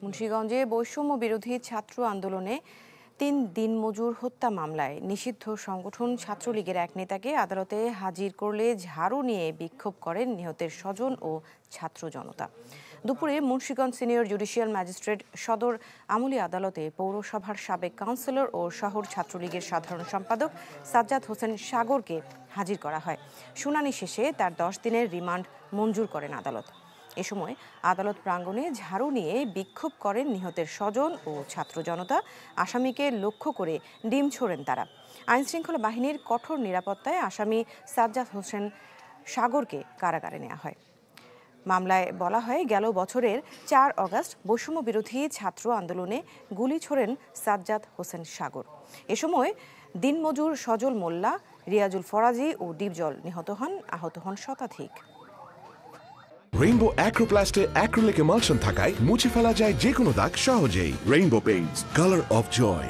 মুন্সিগঞ্জে বৈষম্য বিরোধী ছাত্র আন্দোলনে ৩ দিনমজুর হত্যা মামলায় নিষিদ্ধ সংগঠন ছাত্রলীগের এক নেতাকে আদালতে হাজির করলে ঝাড়ু নিয়ে বিক্ষোভ করেন নিহতের স্বজন ও ছাত্র জনতা। দুপুরে মুন্সিগঞ্জ সিনিয়র জুডিশিয়াল ম্যাজিস্ট্রেট সদর আমলি আদালতে পৌরসভার সাবেক কাউন্সিলর ও শহর ছাত্রলীগের সাধারণ সম্পাদক সাজ্জাদ হোসেন সাগরকে হাজির করা হয়। শুনানি শেষে তার 10 দিনের রিমান্ড মঞ্জুর করেন আদালত। এ সময় আদালত প্রাঙ্গণে ঝাড়ু নিয়ে বিক্ষোভ করেন নিহতের স্বজন ও ছাত্র জনতা। আসামিকে লক্ষ্য করে ডিম ছোড়েন তারা। আইনশৃঙ্খলা বাহিনীর কঠোর নিরাপত্তায় আসামি সাজ্জাদ হোসেন সাগরকে কারাগারে নেওয়া হয়। মামলায় বলা হয়, গেল বছরের 4 আগস্ট বৈষম্য বিরোধী ছাত্র আন্দোলনে গুলি ছোড়েন সাজ্জাদ হোসেন সাগর। এ সময় দিনমজুর সজল মোল্লা, রিয়াজুল ফরাজি ও ডিপজল নিহত হন, আহত হন শতাধিক। রেইনবো অ্যাক্রোপ্লাস্টে অ্যাক্রিলিক এমালশন থাকায় মুছে ফেলা যায় যে কোনো দাগ সহজেই। Rainbow paints, colour of Joy.